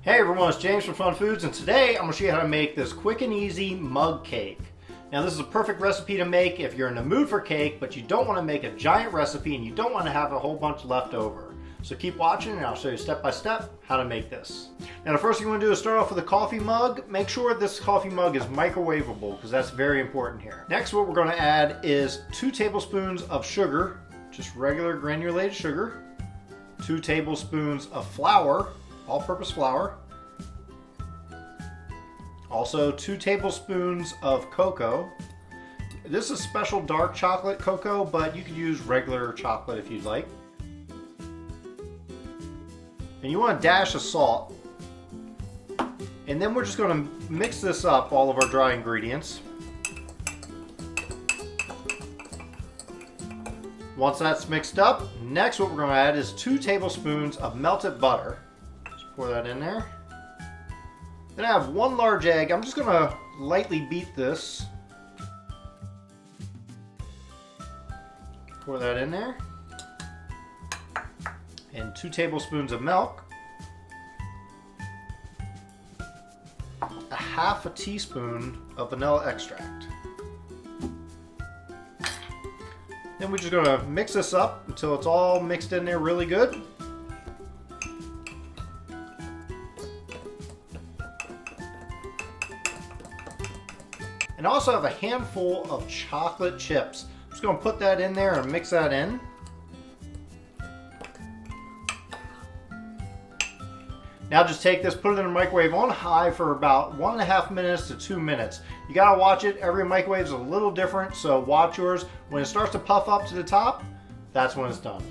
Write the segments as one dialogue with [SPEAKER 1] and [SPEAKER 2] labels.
[SPEAKER 1] Hey everyone, it's James from Fun Foods, and today I'm going to show you how to make this quick and easy mug cake. Now this is a perfect recipe to make if you're in the mood for cake, but you don't want to make a giant recipe and you don't want to have a whole bunch left over. So keep watching and I'll show you step by step how to make this. Now the first thing you want to do is start off with a coffee mug. Make sure this coffee mug is microwavable because that's very important here. Next, what we're going to add is 2 tablespoons of sugar, just regular granulated sugar, 2 tablespoons of flour, all-purpose flour, also 2 tablespoons of cocoa. This is special dark chocolate cocoa, but you could use regular chocolate if you'd like. And you want a dash of salt. And then we're just going to mix this up, all of our dry ingredients. Once that's mixed up, next what we're going to add is 2 tablespoons of melted butter. Just pour that in there. Then I have 1 large egg. I'm just going to lightly beat this. Pour that in there. And 2 tablespoons of milk. A half a teaspoon of vanilla extract. Then we're just going to mix this up until it's all mixed in there really good. And I also have a handful of chocolate chips. I'm just going to put that in there and mix that in. Now just take this, put it in the microwave on high for about 1.5 minutes to 2 minutes. You gotta watch it. Every microwave is a little different, so watch yours. When it starts to puff up to the top, that's when it's done.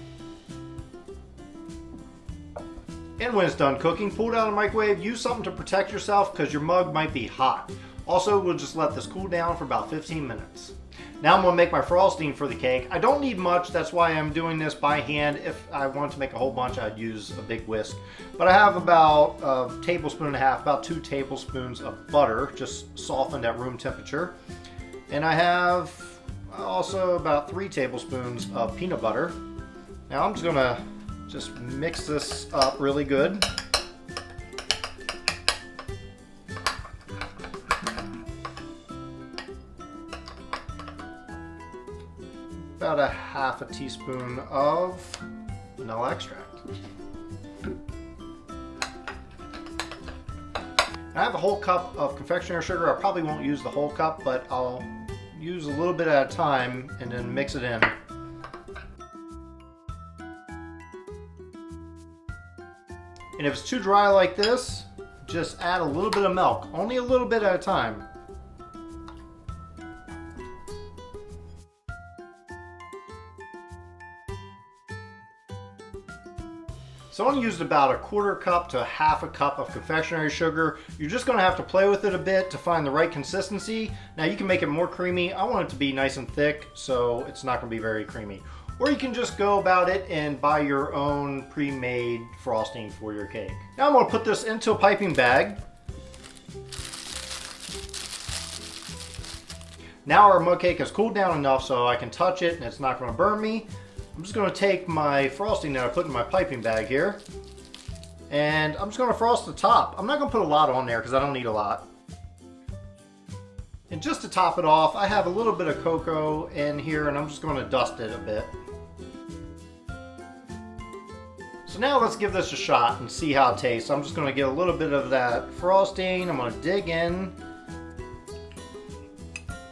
[SPEAKER 1] And when it's done cooking, pull it out of the microwave. Use something to protect yourself because your mug might be hot. Also, we'll just let this cool down for about 15 minutes. Now I'm going to make my frosting for the cake. I don't need much, that's why I'm doing this by hand. If I wanted to make a whole bunch, I'd use a big whisk. But I have about a tablespoon and a half, about 2 tablespoons of butter, just softened at room temperature. And I have also about 3 tablespoons of peanut butter. Now I'm just going to mix this up really good. About a half a teaspoon of vanilla extract. I have a whole cup of confectionery sugar. I probably won't use the whole cup, but I'll use a little bit at a time and then mix it in. And if it's too dry like this, just add a little bit of milk, only a little bit at a time. So I used about a 1/4 cup to 1/2 cup of confectionery sugar. You're just going to have to play with it a bit to find the right consistency. Now you can make it more creamy. I want it to be nice and thick, so it's not going to be very creamy. Or you can just go about it and buy your own pre-made frosting for your cake. Now I'm going to put this into a piping bag. Now our mug cake has cooled down enough so I can touch it and it's not going to burn me. I'm just going to take my frosting that I put in my piping bag here, and I'm just going to frost the top. I'm not going to put a lot on there because I don't need a lot. And just to top it off, I have a little bit of cocoa in here and I'm just going to dust it a bit. So now let's give this a shot and see how it tastes. I'm just going to get a little bit of that frosting. I'm going to dig in.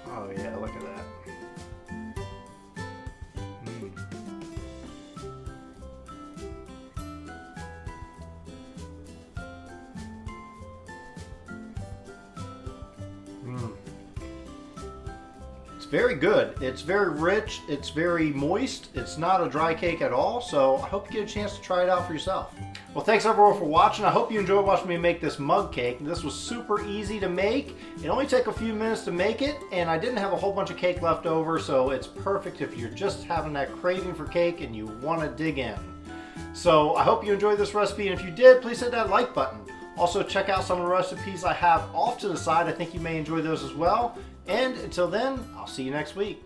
[SPEAKER 1] Oh yeah, look at that. It's very good. It's very rich. It's very moist. It's not a dry cake at all. So I hope you get a chance to try it out for yourself. Well, thanks everyone for watching. I hope you enjoyed watching me make this mug cake. This was super easy to make. It only took a few minutes to make it, and I didn't have a whole bunch of cake left over, so it's perfect if you're just having that craving for cake and you want to dig in. So I hope you enjoyed this recipe, and if you did, please hit that like button. Also, check out some of the recipes I have off to the side. I think you may enjoy those as well. And until then, I'll see you next week.